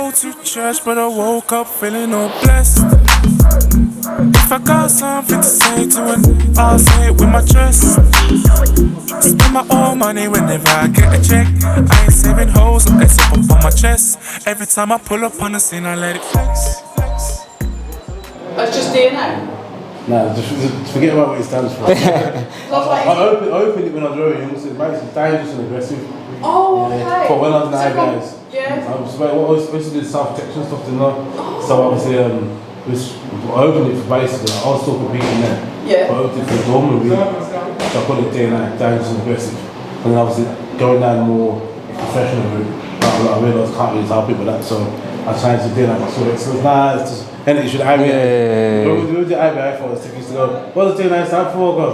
go to church, but I woke up feeling all blessed. If I got something to say to it, I'll say it with my chest. Spend my own money whenever I get a check. I ain't saving hoes, it's up on my chest. Every time I pull up on the scene, I let it flex. That's just DNA? No, just forget about what it stands for. I opened it when I was very young, so it's basically dangerous and aggressive. Oh, okay. But when I was in the guys, yeah. I used to do self-protection stuff, didn't I? So obviously, I opened it for basically, I was still competing then. Yeah. But I opened it for dormant, so I call it DNA, dangerous and aggressive. And then obviously, going down more professional route, I realised I can't really tell people that, so I changed to DNA. So it's just, and you should have me. We did IBI for us, used to go, what does DNA stand for? Go,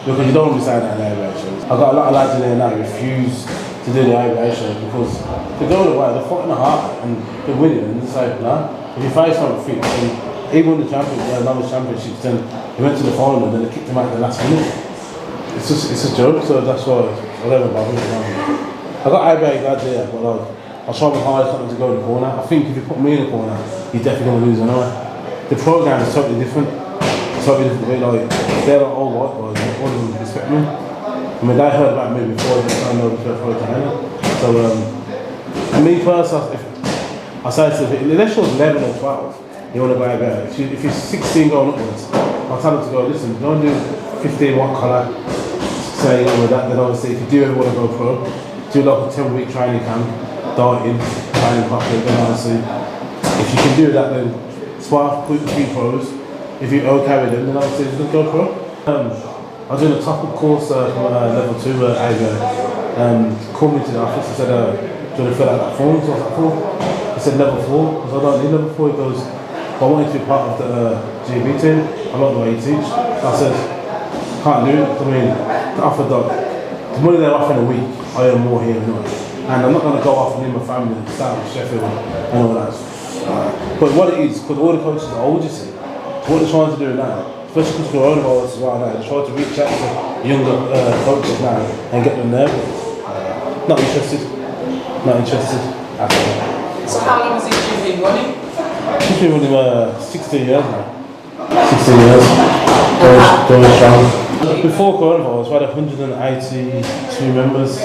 because you don't want to be saying that in the IBI shows. I've got a lot of lads in there now who refuse to do the IBI shows because they go the way, they're fighting hard and they're winning, and it's like, nah, if you face someone fit, and even when the championships, then they went to the final and then they kicked them out at the last minute. It's a joke, so that's why I never bother with it. I got IBI lads there, but I'll try my hardest not to go in the corner. I think if you put me in the corner, you're definitely going to lose anyway. The program is totally different. Totally different way, like, they're like all white boys, all of them respect me. I mean, they heard about me before, they started over to China. So, me personally, I say to them, unless you're 11 or 12, you want to go out. If you're 16 going upwards, I'll tell them to go, listen, don't do 15 white collar, say, that, then obviously, if you do ever want to go pro, do like a 10-week training camp, dieting, training properly, then obviously, if you can do that, then spar, put 3 pros. If you're okay with them, then obviously just go pro. I was doing a top course from level 2 called me to the office and said, do you want to fill out that form? So I was like, form? He said level 4. I said, I don't need level 4. He goes, I want you to be part of the GB team. I like the way you teach. I said, can't do it. I mean, after the money they're offering a week, I earn more here anyway. And I'm not going to go off and leave my family and start with Sheffield and all that. But what it is, because all the coaches are old, you see, what they're trying to do now, especially because coronavirus as well now, they're trying to reach out to younger coaches now and get them there. Not interested at all. So how long has it been running? It's been running 16 years now. 16 years. Very strong. Before coronavirus, we had 182 members.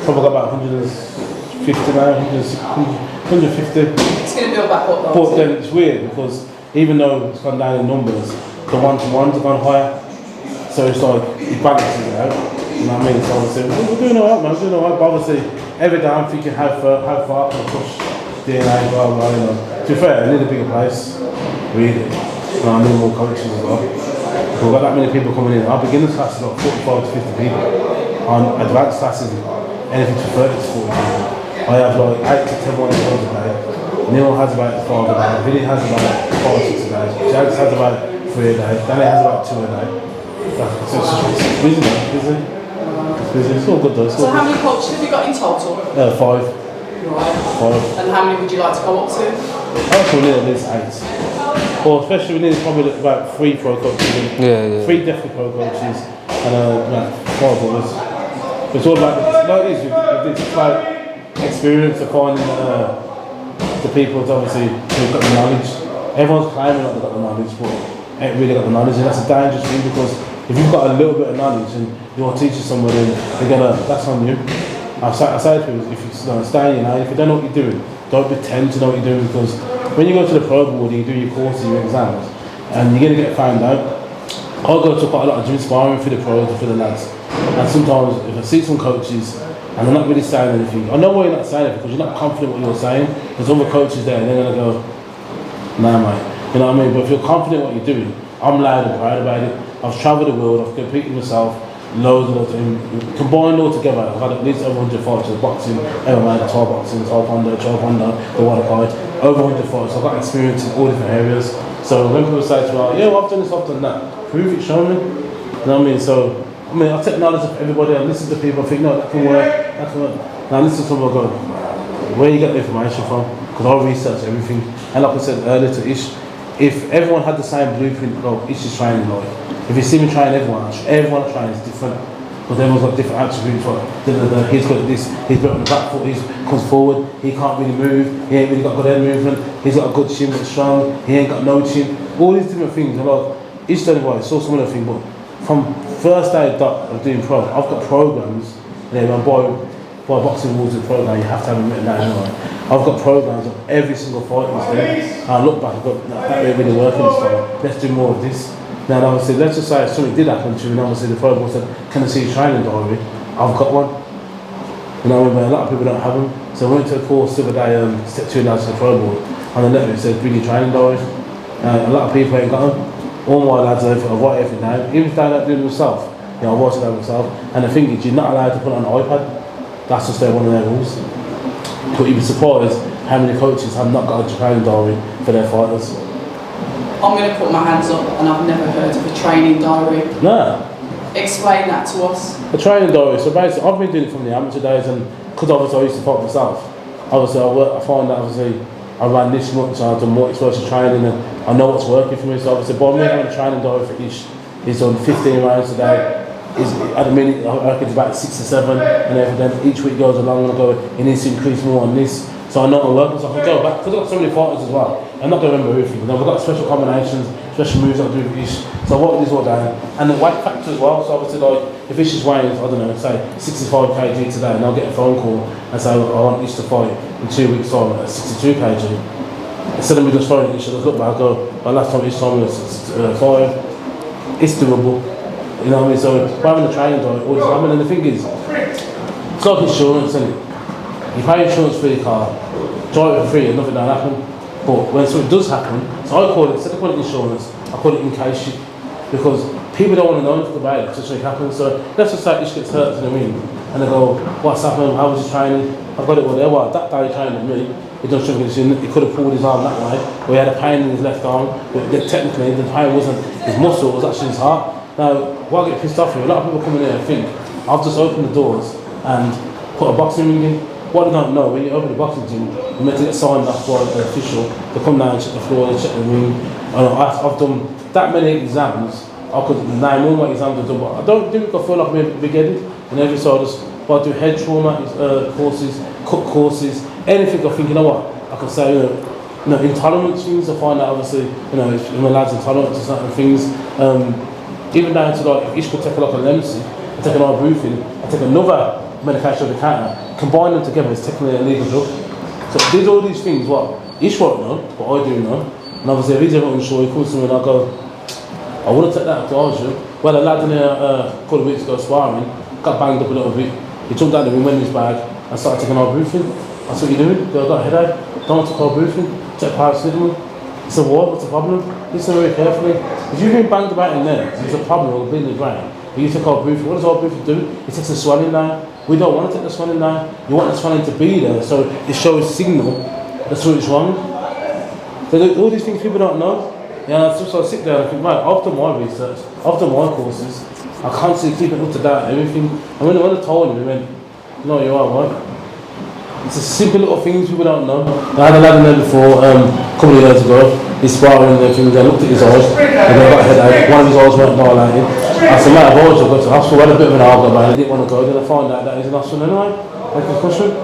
Probably got about 150 now, 150. It's going to build back up though. But then it's weird because even though it's gone down in numbers, the one-to-ones have gone higher. So it's like, it balances it out. You know what I mean? So obviously, we're doing alright, man, we're doing alright. But obviously, every day I'm thinking how far can I push DNA, blah, blah, you know. To be fair, I need a bigger place, really. You know, I need more coaches as well. We've got that many people coming in. Our beginners class is like 45 to 50 people. On advanced classes, anything to 30 to 40 people. I have like 8 to 10 one a day. Neil has about 5 a day. Vinny has about 5 or 6 a day. Jags has about 3 a day. Danny has about 2 a day. So it's busy, man. It's busy. It's all good though. So how many coaches have you got in total? 5. Right. 5. And how many would you like to go up to? I reckon we need at least 8. Or especially we need probably about 3 pro coaches. Yeah. 3 definitely pro coaches and about 5 others. It's all about, it's like experience of finding the people who've obviously got the knowledge. Everyone's claiming that they've got the knowledge, but ain't really got the knowledge, and that's a dangerous thing because if you've got a little bit of knowledge and you want to teach somebody, they're gonna, that's on you. I say to people, if you stay in your lane, if you don't know what you're doing, don't pretend to know what you're doing because when you go to the pro board and you do your courses, your exams, and you're gonna get found out. I go to quite a lot of gym sparring for the pros and for the lads. And sometimes if I see some coaches and they're not really saying anything, I know why you're not saying it because you're not confident what you're saying. There's other coaches there and they're going to go, nah mate, you know what I mean? But if you're confident what you're doing, I'm loud and proud about it. I've travelled the world, I've competed myself, loads of things. Combined all together, I've had at least over 100 fights of boxing, MMA, 12 boxing, 12 under, the water fight, over 100 fights. I've got experience in all different areas. So when people say to me, yeah, well, I've done this, I've done that, prove it, show me. You know what I mean? So, I mean, I take knowledge of everybody, I listen to people, I think, no, that can work, that can work. Now I listen to someone, I go, where you get the information from? Because I research everything. And like I said earlier to Ish, if everyone had the same blueprint, like Ish is training like, if you see me train everyone trains different. But everyone's got different attributes. Like, he's got this, he's better on the back foot, he comes forward, he can't really move, he ain't really got good head movement, he's got a good chin but strong, he ain't got no chin. All these different things. Like, each study-wise, it's all similar thing, but from first day of doing pro, I've got programs, and by boxing rules and program, you have to have them written down anyway. I've got programs of every single fight that's there. And I look back, I've got that ain't really working this time. Let's do more of this. Now obviously, let's just say if something did happen to you, and obviously the program said, can I see your training diary? I've got one. You know, but a lot of people don't have them. So I went to a course the other day, step 2 lads to the pro board, and the letter it says bring your training diaries. A lot of people ain't got them. All my lads are write everything down, even if they don't do it themselves. You know, I write it down myself. And the thing is, you're not allowed to put it on an iPad. That's just one of their rules. But you'd be surprised how many coaches have not got a training diary for their fighters. I'm going to put my hands up, and I've never heard of a training diary. No. Explain that to us. A training diary, so basically I've been doing it from the amateur days, and because obviously I used to fight myself, obviously I find that obviously I ran this much, I've done more explosive training, and I know what's working for me. So obviously by me having a training diary for each, he's done 15 rounds a day. At the minute, I reckon it's about 6 or 7, and then each week goes along and I go, he needs to increase more on this. So I know I'm working, so I can go back, because I've got so many fighters as well. I'm not going to remember everything, but I've got special combinations, special moves I do with each. So I wrote this all down. And the weight factor as well, so obviously like, if Ish is weighing, I don't know, say 65 kg today, and I'll get a phone call and say, I want Ish to fight in 2 weeks time at 62 kg. Instead of me just throwing Ish, I just look back, I go, last time Ish told me was 5, it's doable. You know what I mean? So by having a training diet, all this happening, and the thing is, it's like insurance, isn't it? You pay insurance for your car, drive it for free and nothing will happen. But when something does happen, so I call it, instead of calling it insurance, I call it in case shit. Because people don't want to know anything about it until something happens. So let's just say Ish gets hurt in the ring, and they go, what's happened, how was his training? I've got it all there. Well, that day he trained with me, he done something, he could have pulled his arm that way, or he had a pain in his left arm, but technically the pain wasn't his muscle, it was actually his heart. Now, what I get pissed off with, a lot of people come in here and think, I've just opened the doors and put a boxing ring in. What they don't know, when you open the boxing gym, you're meant to get signed off by an official to come down and check the floor, and check the ring. I've done that many exams, I could name all my exams I've done, but I don't do it because I feel like I'm a big headed. And every so I do head trauma courses, cut courses, anything I think, you know what, I can say, you know, intolerance things, I find that obviously, you know, if my lad's intolerant to certain things, even down to like, if Ish could take a Lemsey, I take an ibuprofen, I take another medication over the counter, combine them together, it's technically a legal drug. So there's all these things, what Ish won't know, but I do know. And obviously if he's ever unsure, he comes to me and I go, I wouldn't take that if I was you. Well, a lad in here a couple of weeks ago sparring, got banged up a little bit. He jumped out the ring, went in his bag, and started taking ibuprofen. That's what you're doing? I've got a headache, don't take ibuprofen, take paracetamol. He said, what? What's the problem? Listen very carefully. If you've been banged about in there, there's a problem or bleeding the brain. But you take ibuprofen, what does ibuprofen do? It takes the swelling down. We don't want to take the swelling down. You want the swelling to be there, so it shows signal that's what it's wrong. So all these things people don't know. Yeah, so I sit there and I think, right, I've done my research, I've done my courses, I constantly keep it up to date and everything. And when I told him, he went, no, you are right. It's a simple little things people don't know. I had a lad in there before, a couple of years ago, he's sparring and everything, I looked at his eyes, and I got a headache, one of his eyes weren't dilated. I said, mate, I've always got to the hospital, I had a bit of an argument about it, I didn't want to go, then I found out that he's in hospital anyway, like concussion.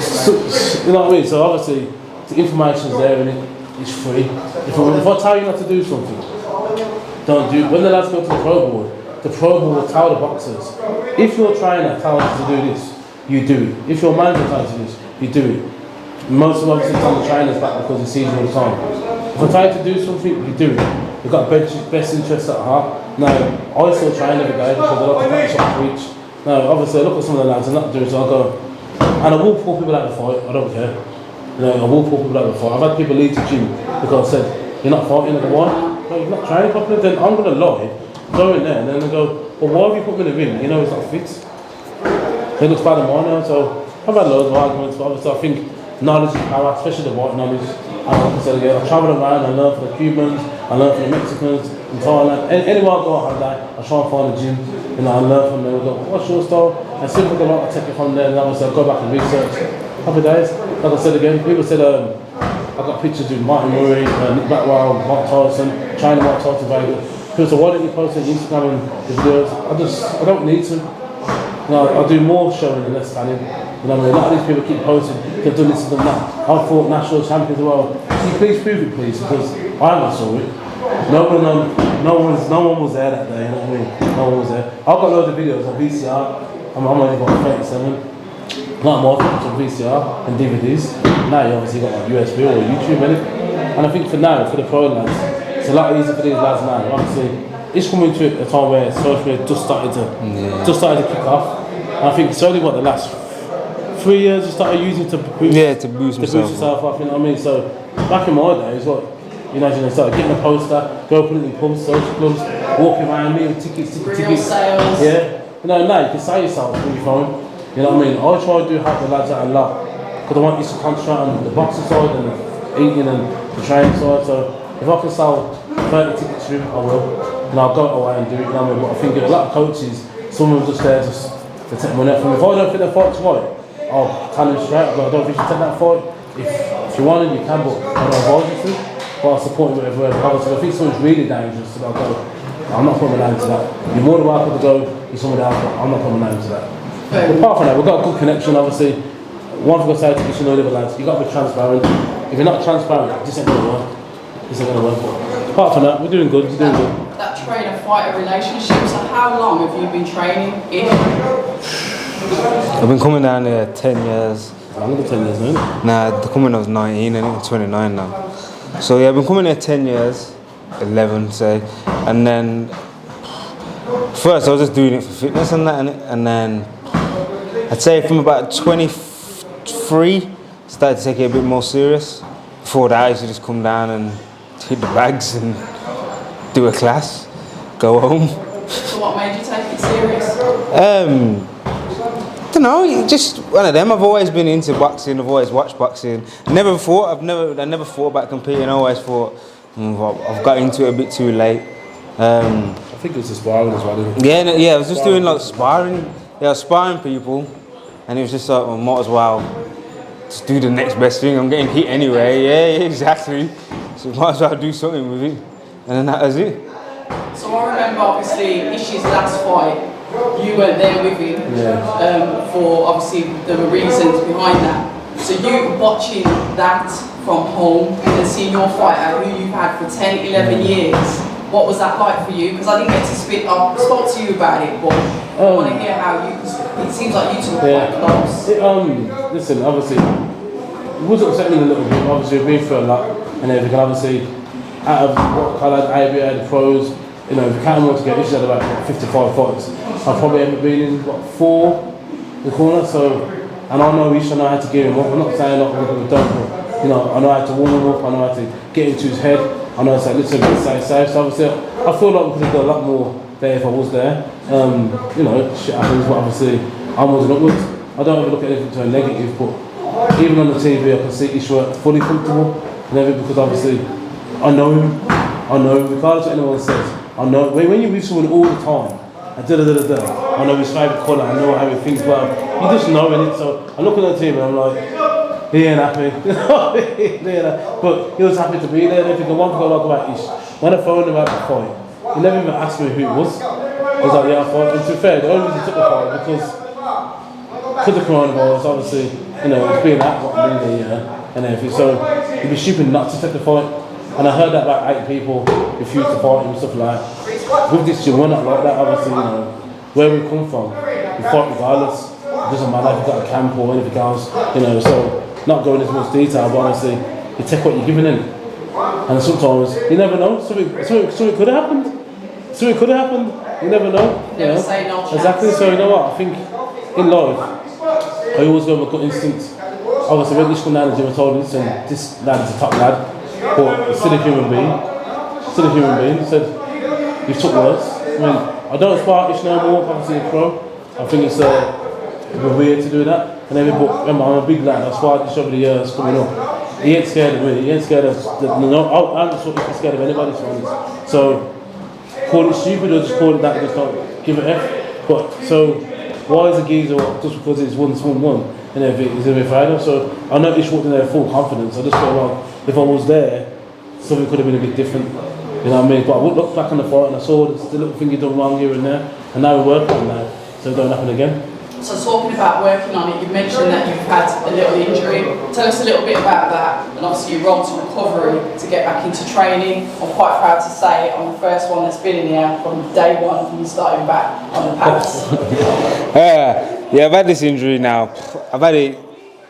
So, you know what I mean? So obviously, the information's there and it's free. If I tell you not to do something, don't do it. When the lads go to the pro board will tell the boxers, if your trainer tells you to do this, you do it. If your manager tells you this, you do it. Most of obviously it's on the trainer's back because he sees you all the time. If I tell you to do something, you do it. You've got best interests at heart. Now, I still train every day because I like to practice what I preach. Now, obviously I look at some of the lads and not doing so I go, and I will pull people out of the fight, I don't care. You know, I will pull people out of the fight. I've had people leave the gym because I said, you're not fighting, I go, why? No, you're not training properly, then I'm going to lie, go in there, and then they go, well, why have you put me in the ring? You know, it's not fit. It looks bad in mine now, so I've had loads of arguments, but obviously I think knowledge is power, especially the white knowledge. And like I said again, I travel around, I learn from the Cubans, I learn from the Mexicans, from Thailand. Anywhere I go on holiday, I try and find a gym, you know, I learn from them, I go, what's your style? And see if I can take it from there, and obviously I go back and research. Happy days. Like I said again, people said, I've got pictures with Martin Murray, Nick Blackwell, Mike Tyson, China Mike Tyson, very good. So why don't you post on Instagram and the videos? I don't need to. I'll do more showing and less telling. You know what I mean? A lot of these people keep posting, they've done this and done that. I've fought national champions as well. Can you please prove it, please? Because I haven't saw it. No one was there that day, you know what I mean? No one was there. I've got loads of videos on VCR. I'm only got 37. Not more on VCR and DVDs. Now you obviously got like USB or YouTube, innit? And I think for now, for the pro lads, it's a lot easier for these lads now. Obviously, it's coming to a time where social media just started to kick off. And I think it's only the last 3 years you started using to boost yourself up, you know what I mean? So back in my days, you imagine they started getting a poster, go put it in pubs, social clubs, walking around, meeting tickets. Sales. Yeah. You know, now you can sell yourself with your phone. You know what I mean? I try to help the lads out a lot because I want you to concentrate on the boxing side and the eating and the training side. So if I can sell 30 tickets to I will. And I'll go away and do it, you know what I mean? But I think a lot of coaches, some of them just there just to take money from me. If I don't think the fight's right, I'll tell them straight, but I don't think you should take that fight. If you want it, you can, but I don't advise you to. But I'll support you whatever. Obviously, I think someone's really dangerous, so I'll go. I'm not putting my name to that. You're more than welcome to go with someone else, but I'm not putting my name to that. But apart from that, we've got a good connection, obviously. One thing I say to each and all the other lads, you've got to be transparent. If you're not transparent, this ain't going to work. This ain't going to work. Apart from that, we're doing good, That trainer-fighter relationship, so how long have you been training in? I've been coming down here 10 years. Longer than 10 years, no? Nah, the coming I was 19 and I'm 29 now. So yeah, I've been coming here 10 years, 11 say, and then first I was just doing it for fitness and that, and then I'd say from about 23, started to take it a bit more serious. Before that I used to just come down and hit the bags and do a class, go home. So what made you take it serious? I don't know, just one of them. I've always been into boxing, I've always watched boxing. I never thought about competing, I always thought I've got into it a bit too late. I think it was the sparring as well, didn't it? Yeah, I was just doing like sparring. Yeah, I was sparring people, and it was just like, well, might as well just do the next best thing. I'm getting hit anyway. Yeah, exactly. So might as well do something with it. And then that was it. So I remember obviously Ishi's last fight, you weren't there with him, for obviously there were reasons behind that. So you watching that from home and then seeing your fighter who you've had for 10, 11 years, what was that like for you? Because I didn't get to spoke to you about it, but I want to hear how you, it seems like you two were quite close. Listen, obviously, it was upsetting a little bit. Obviously, we've been through a lot and everything. Obviously, out of what colour ABA, the pros, you know, if you count them all together, she's had about 55 fights. I've probably ever been in, 4 in the corner, so, and I know each, I know how to get him up. I'm not saying not what we don't, but, you know, I know how to warm him up, I know how to get into his head, I know it's like, listen, safe. So obviously, I feel like we could have done a lot more there if I was there. You know, shit happens, but obviously, onwards and upwards. I don't ever look at anything to a negative, but even on the TV, I can see Ishmael fully comfortable and everything, because obviously, I know him, regardless of what anyone says. I know, when you're with someone all the time, and I know his favourite colour, I know how he thinks, but you just know it. So I look at the team and I'm like, he ain't happy. But he was happy to be there. And everything. One thing I like about Ish, when I phoned him about the fight, he never even asked me who it was. He was like, yeah, I fought. And to be fair, the only reason he took the fight because of coronavirus, obviously, you know, it's been out and everything. So he'd be stupid not to take the fight. And I heard that about 8 people refused to fight him and stuff like that. With this gym, we're not like that, obviously, you know. Where we come from, we fight regardless. It doesn't matter if you've got a camp or anything else, you know. So, not going into much detail, but honestly, you take what you're giving in. And sometimes, you never know, something could have happened. Something could have happened, you never know. Never say no chance. Exactly, so you know what, I think in life, I always go with a gut instinct. Obviously, when this come down the gym, I told him, listen, this lad is a top lad. But he's still a human being. He said, you've took worse. I mean, I don't aspire Ish no more, obviously a pro. I think it's a bit weird to do that. And every book, remember, I'm a big lad, I aspired Ish over the years coming up. He ain't scared of me, he ain't scared of, I'm not scared of anybody, to be honest. So, call it stupid or just call it that, just don't give it F. But, so, why is a geezer just because it's 1-1? And everything is a bit afraid of. So I know Ish walked in there full confidence. I just felt like if I was there, something could have been a bit different. You know what I mean? But I would look back on the fight and I saw the little thing you done wrong here and there, and now we're working on that, so it don't happen again. So talking about working on it, you mentioned that you've had a little injury. Tell us a little bit about that, and obviously your road to recovery to get back into training. I'm quite proud to say I'm the first one that's been in here from day one from you starting back on the pads. Yeah, I've had this injury now. I've had it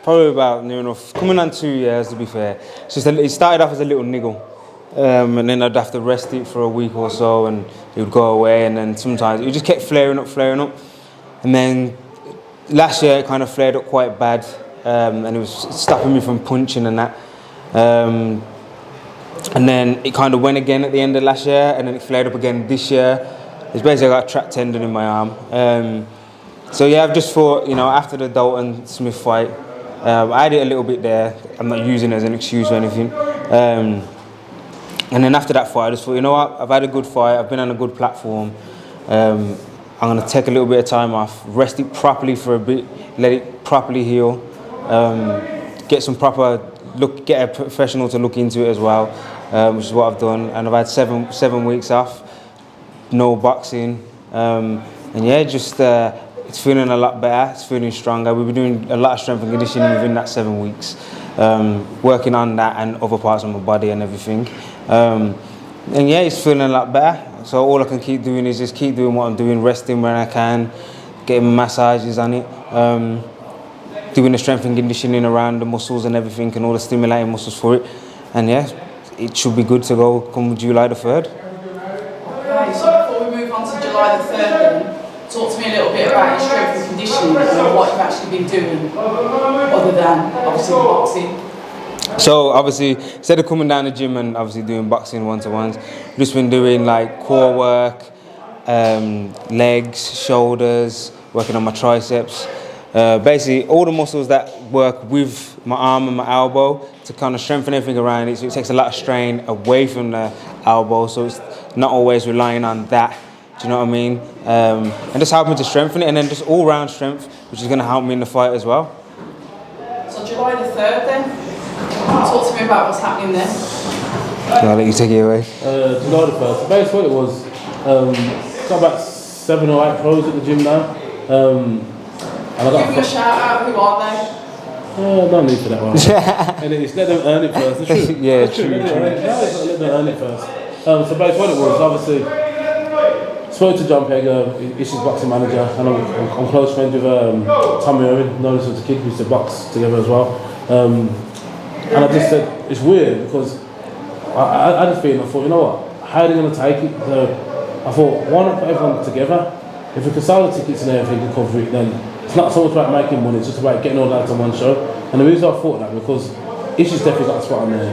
probably about near enough, coming on 2 years to be fair. It's just it started off as a little niggle. And then I'd have to rest it for a week or so and it would go away, and then sometimes it just kept flaring up. And then last year it kind of flared up quite bad, and it was stopping me from punching and that. And then it kind of went again at the end of last year, and then it flared up again this year. It's basically got a trapped tendon in my arm. So yeah, I've just thought, you know, after the Dalton Smith fight, I had it a little bit there. I'm not using it as an excuse or anything. And then after that fight, I just thought, you know what, I've had a good fight, I've been on a good platform. I'm going to take a little bit of time off, rest it properly for a bit, let it properly heal, get some proper look, get a professional to look into it as well, which is what I've done. And I've had seven weeks off, no boxing, and yeah, just it's feeling a lot better, it's feeling stronger. We've been doing a lot of strength and conditioning within that 7 weeks, working on that and other parts of my body and everything. And yeah, it's feeling a lot better. So all I can keep doing is just keep doing what I'm doing, resting when I can, getting massages on it, doing the strength and conditioning around the muscles and everything, and all the stimulating muscles for it. And yeah, it should be good to go come July the 3rd. Okay, so before we move on to July the 3rd then, talk to me a little bit about your strength and conditioning and what you've actually been doing other than obviously boxing. So obviously, instead of coming down the gym and obviously doing boxing one-to-ones, I've just been doing like core work, legs, shoulders, working on my triceps. Basically, all the muscles that work with my arm and my elbow to kind of strengthen everything around it. So it takes a lot of strain away from the elbow, so it's not always relying on that. Do you know what I mean? And just helping to strengthen it, and then just all-round strength, which is going to help me in the fight as well. So July the 3rd then? Talk to me about what's happening there. I'll let you take it away. July the 1st. Basically what it was, got about 7 or 8 pros at the gym now. And I got Give them a shout out, who are they? No need for that one. And it's let them earn it first. It's true. Yeah, it's true. Let them earn it first. So basically what it was, obviously, spoke to John Pegger, Ish's boxing manager, and I'm close friends with Tommy Owen, known as a kid, we used to box together as well. And I just said, it's weird because I just feel, I thought, you know what, how are they going to take it? So I thought, why not put everyone together? If we can sell the tickets and everything and cover it, then it's not so much about making money, it's just about getting all the lads on one show. And the reason I thought that, because Ish's definitely got a spot on there.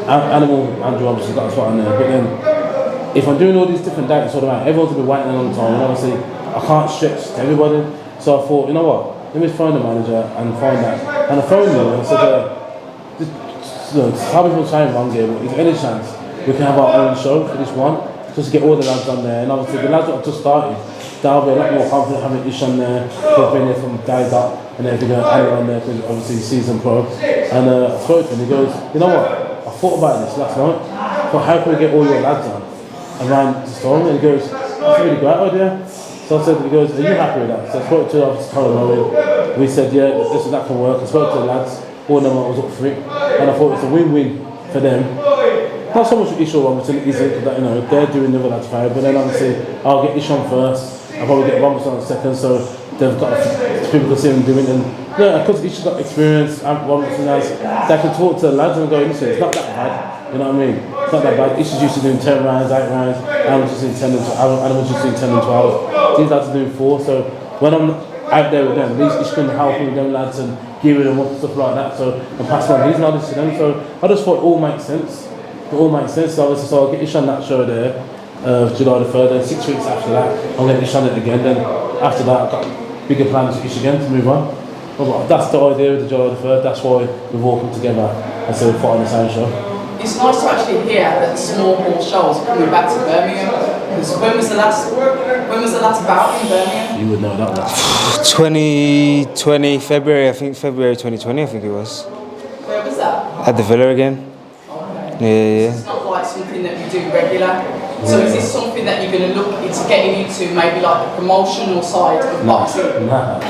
Animal, Andrew obviously got a spot on there. But then, if I'm doing all these different dates, sort of like, everyone's going to be waiting a long time, and obviously I can't stretch to everybody. So I thought, you know what, let me phone the manager and find that. And I phoned them and I said, how people saying wrong here, but is there any chance we can have our own show for this one, just to get all the lads on there? And obviously the lads that have just started, they'll be a lot more confident having Ish on there. They've been there from day dot, and they've got Annie on there because obviously season pro. And I spoke to him, he goes, you know what, I thought about this last night, but how can we get all your lads on around the storm? And he goes, that's a really great idea. So I said, he goes, are you happy with that? So I spoke to obviously Colin Owen. We said, yeah, that can work. I spoke to the lads, all of them was up for it, and I thought it's a win-win for them. Not so much with Ish or Robinson, is it? That, you know, they're doing the other lads favour, but then obviously I'll get Ish on first. I'll probably get Robinson on second, so they've got people can see them doing it. And yeah, because Ish has got experience, and Robinson has, they can talk to the lads and go, listen, it's not that bad. You know what I mean? It's not that bad. Ish is used to doing 10 rounds, 8 rounds. Animals just doing 10 and 12. These lads are doing 4. So when I'm out there with them, at least Ish can help with them lads and giving them up and stuff like that. So I'm passing on his knowledge to them. So I just thought it all makes sense. It all makes sense. So I'll get Ish on that show there, July the 3rd. Then 6 weeks after that, I'll get Ish on it again. Then after that, I've got bigger plans for Ish again to move on. But that's the idea with the July the 3rd. That's why we've all come together and so we fought on the same show. It's nice to actually hear that small ball shows are coming back to Birmingham. Because when was the last bout in Birmingham? You would know that one. 2020, February 2020, I think it was. Where was that? At the Villa again. Yeah. It's not like something that you do regular. So is this something that you're going to look into getting into, maybe like the promotional side of boxing? Nah.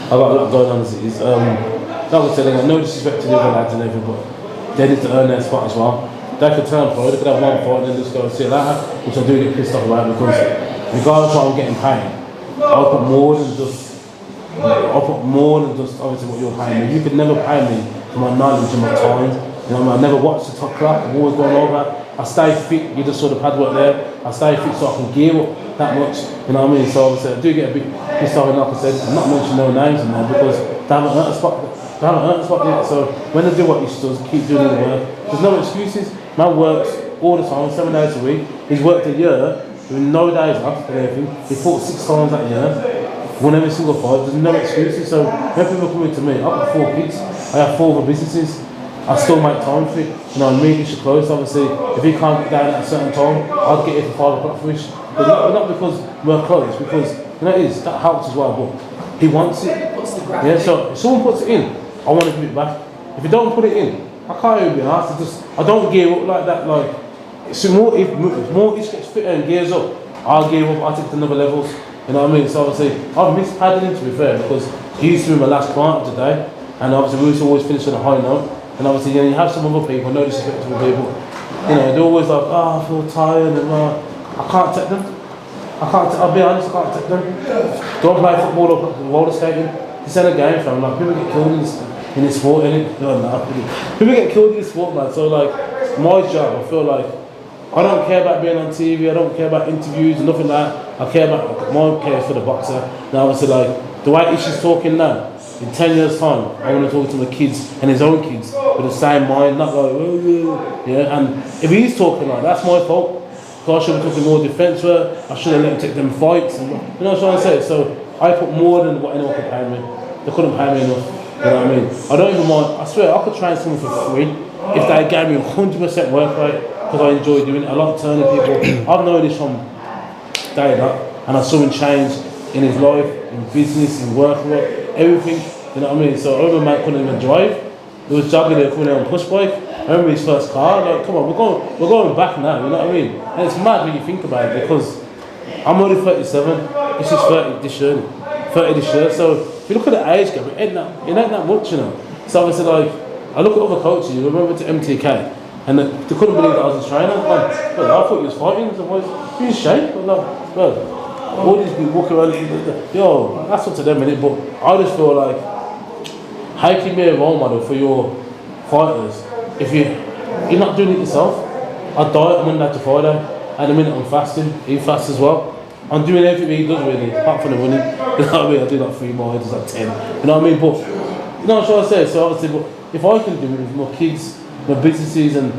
I've got a lot going on as it is. Like I said, I no disrespect to the other lads and everything, but they need to earn their spot as well. They could turn pro, they could have one fight and then just go and see it later, which I do get pissed off about because regardless of what I'm getting paid, I'll put more than just obviously what you're paying me. You could never pay me for my knowledge and my time. You know, I never watched the top clock, I've always gone over. I stay fit, you just saw the pad work there. I stay fit so I can gear up that much, you know what I mean? So obviously I do get a bit pissed off, and like I said, I'm not mentioning no names in there because they haven't earned a spot yet. So when they do what he does, keep doing the work. There's no excuses. Man works all the time, 7 days a week. He's worked a year with no days off and everything. He fought 6 times that year, won every single fight. There's no excuses. So when people come to me, I've got 4 kids, I have 4 other businesses. I still make time for it. You know, me, it's close. Obviously, if he can't get down at a certain time, I'd get here for 5 o'clock for ish. But not because we're close, because you know it is, that helps as well. But he wants it. Yeah. So if someone puts it in, I want to give it back. If you don't put it in, I can't even be asked. I don't gear up like that. Like, so if more ish gets fitter and gears up, I'll gear up. I'll take to another levels. You know what I mean? So obviously, I've missed paddling to be fair because he used to be my last client of the day, and obviously we used to always finish on a high note. And obviously, you know, you have some other people, no disrespect to the people, you know, they're always like, oh, I feel tired, and I can't take them. I'll be honest, I can't take them. Don't play football or roller skating. This ain't a game, fam. Like, people get killed in this sport, innit? No, people get killed in this sport, man. So, like, my job, I feel like, I don't care about being on TV, I don't care about interviews, nothing like that. I care about, my care for the boxer. Now, obviously, like, the way Ishi's talking now, in 10 years' time, I want to talk to my kids and his own kids with the same mind, not like, yeah. And if he's talking like that's my fault. So I should be talking more defence work. I should have let him take them fights. And, you know what I'm trying to say? So I put more than what anyone could pay me. They couldn't pay me enough. You know what I mean? I don't even mind. I swear I could train someone for free if they gave me 100% work rate because I enjoy doing it. I love turning people. I've known this from day dot, and I saw him change in his life, in business, in work, everything, you know what I mean? So I remember man couldn't even drive. He was jogging there, coming there on push bike. I remember his first car. Like, come on, we're going back now. You know what I mean? And it's mad when you think about it because I'm only 37. This is 30 this year. 30 this year. So if you look at the age gap, it ain't that much, you know. So obviously, like, I look at other coaches. You remember to MTK, and they couldn't believe that I was a trainer. Like, well, I thought he was fighting. So I was in shape. But like, well, all these people walking around, yo, that's up to them, innit? But I just feel like, how can you be a role model for your fighters if you're not doing it yourself? I diet Monday to Friday. At the minute I'm fasting, he fasts as well. I'm doing everything he does really, apart from the running. You know what I mean? I do like 3 miles, it's like 10. You know what I mean? But, you know what I'm trying to say? So obviously, but if I can do it with my kids, my businesses and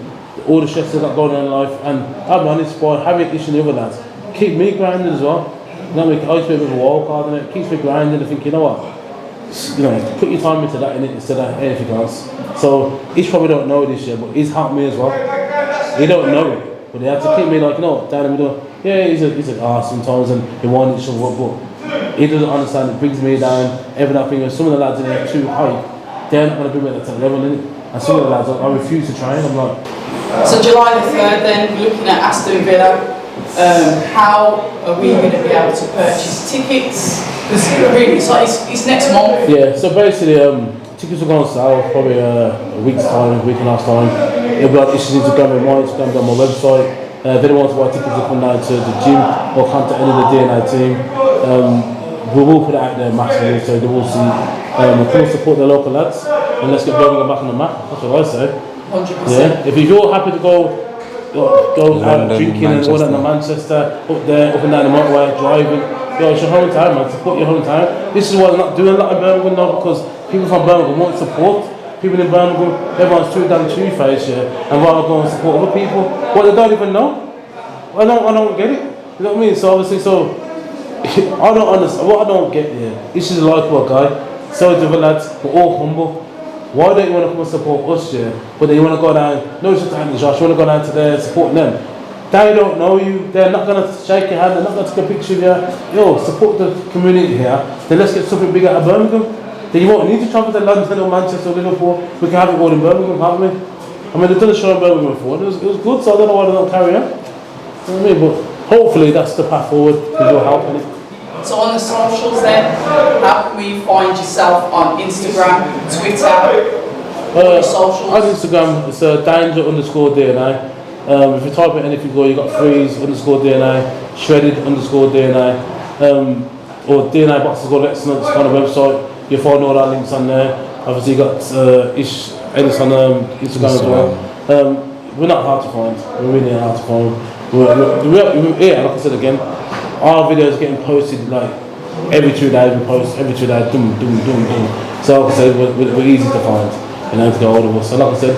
all the stress I've got going on in life, and I'm honest by having issue with the other lads, keep me grounded as well. You know what I mean? I used to be a bit of a wild card and it keeps me grinding and think, you know what? You know, put your time into that in it instead of anything else. So Ish probably don't know this yet, but he's helped me as well. He don't know it, but he had to keep me like, you know, down in the middle. Yeah, he's an arse sometimes and he wants each other, but he doesn't understand. It brings me down. Everything. Some of the lads in there are too high. They're not going to bring me at that level, innit? And some of the lads, I refuse to train. I'm like. So July the 3rd, then looking at Aston Villa. How are we going to be able to purchase tickets? Because really, it's next month. Yeah, so basically, tickets will go on sale probably a week's time, a week and a half time. It'll be like issues Instagram and my Instagram on my website. If anyone wants to buy tickets, they'll come down to the gym or contact any of the DNA team. We will put it out there massively so they will see. Come and support the local lads and let's get Birmingham back on the map. That's what I say. 100%. Yeah, if you're happy to go out drinking and all that in Manchester, up there, up and down the motorway, driving. Yo, it's your hometown, man. Support your hometown. This is why I'm not doing a lot in Birmingham now because people from Birmingham want support. People in Birmingham, everyone's too damn two-faced, yeah, and rather go and support other people. Well, they don't even know. I don't get it. You know what I mean? So obviously, I don't understand. What I don't get here, this is a likeable guy. So different lads, we're all humble. Why don't you want to come and support us, yeah? But then you want to go down, no, it's just time to Josh, you want to go down to there, support them. They don't know you, they're not going to shake your hand, they're not going to take a picture of you. Yo, support the community here, then let's get something big out of Birmingham. Then you won't need to travel to London or Manchester or Liverpool, we can have it all in Birmingham, can't we? I mean, they've done a show in Birmingham before. It was good, so I don't know why they don't carry on. You know what I mean? But hopefully that's the path forward. With your help in it. So on the socials then, how can we find yourself on Instagram, Twitter, your socials? On Instagram, it's danger_DNA. If you type it in, if you go, you got freeze_DNA, shredded_DNA, or DNA Boxes Gold Excellence kind of website. You'll find all our links on there. Obviously, you got Ishmael Ellis on Instagram as well. We're not hard to find. We're really hard to find. Yeah, like I said again, our videos getting posted like every 2 days. We post every 2 days. Boom. So like I said, we're easy to find. You know, to get hold of us. So like I said,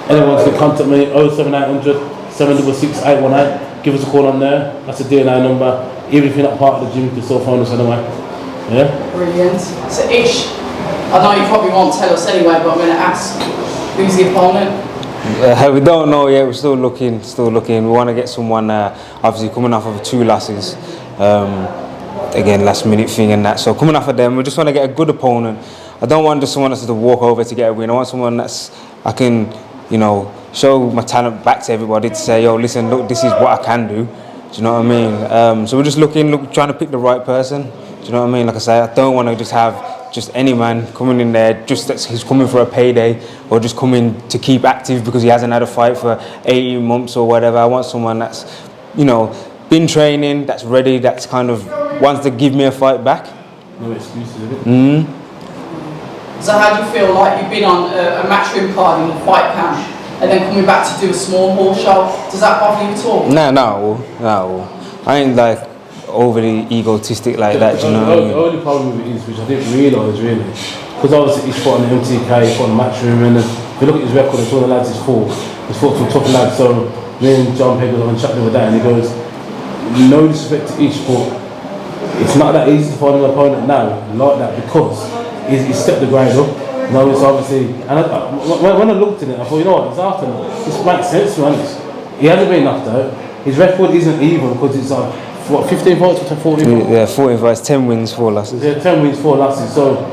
anyone can contact me 07800 766 818. Give us a call on there. That's a DNA number. Even if you're not part of the gym, you can still find us anyway. Yeah. Brilliant. So Ish, I know you probably won't tell us anyway, but I'm going to ask, who's the opponent? We don't know yet. We're still looking. We want to get someone obviously coming off of 2 losses. Again, last minute thing and that. So coming off of them, we just want to get a good opponent. I don't want just someone that's to walk over to get a win. I want someone that's I can, show my talent back to everybody to say, yo, listen, look, this is what I can do. Do you know what I mean? So we're just trying to pick the right person. Do you know what I mean? Like I say, I don't want to just have just any man coming in there just that he's coming for a payday or just coming to keep active because he hasn't had a fight for 18 months or whatever. I want someone that's, been training, that's ready, that's kind of wants to give me a fight back. No excuses, is it? So how do you feel like you've been on a matchroom card in the fight camp and then coming back to do a small hall show? Does that bother you at all? No. I ain't like overly egotistic like that, you know. The only problem with it is, which I didn't realise really, because obviously he's fought on the MTK, he's fought on the matchroom, and if you look at his record, it's all the lads he's fought some tough lads. So me and John Pegg was on chat the other day, and he goes, no disrespect to each sport, it's not that easy to find an opponent now like that because he's stepped the grade up. It's obviously, and when I looked at it, I thought, it's after this makes sense to be honest. He hasn't been knocked out. His record isn't even because it's like 15 fights to 14 fights? Yeah, 14 fights, 10 wins, 4 losses. Yeah, 10 wins, 4 losses. So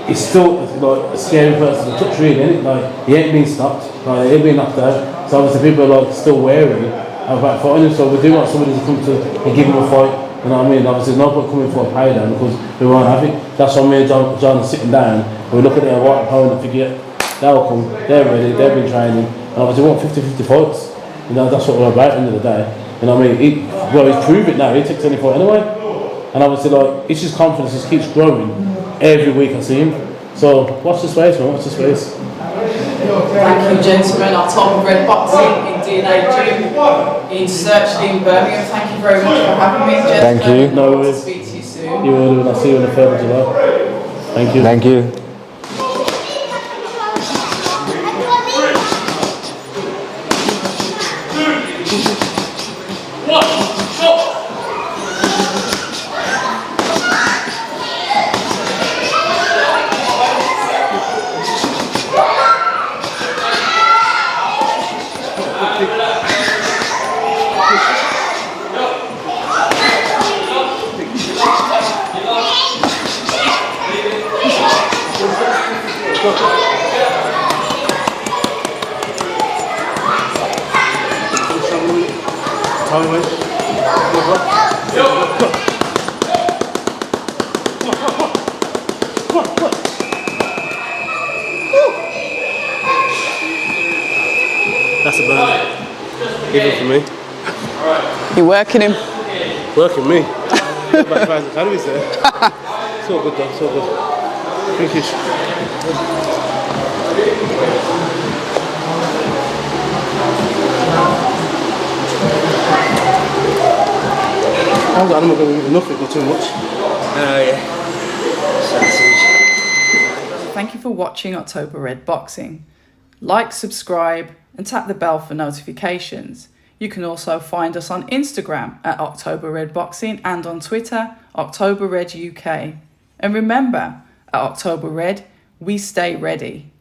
it's still like a scary person to touch, really, isn't it? Like he ain't been stopped, like he ain't been knocked out. So obviously people are like still wary about fighting him. So we do want somebody to come to and give him a fight. You know what I mean? Obviously, no point coming for a pay down because we won't have it. That's why me and John are sitting down. We're looking at our opponent, forget they'll come, they're ready, they've been training, and obviously we want 50-50 fights. That's what we're about at the end of the day. You know what I mean? He's proved it now. He takes any fight anyway, and obviously it's his confidence just keeps growing every week. I see him. So watch the space, man. Watch the space. Thank you, gentlemen. October Red Boxing in DNA Gym in Searchley, Birmingham. Thank you very much for having me, gentlemen. Thank you. No I'll worries. speak to you soon. You will do, and I'll see you on the 3rd of July. Thank you. Thank you. That's a burn. Even for me. You're working him. Working me. About 1,000 calories there. It's all good though, it's all good. Thank you. I'm not going to eat enough, it not too much. Yeah. Thank you for watching October Red Boxing. Like, subscribe, and tap the bell for notifications. You can also find us on Instagram at October Red Boxing and on Twitter, October Red UK. And remember, at October Red, we stay ready.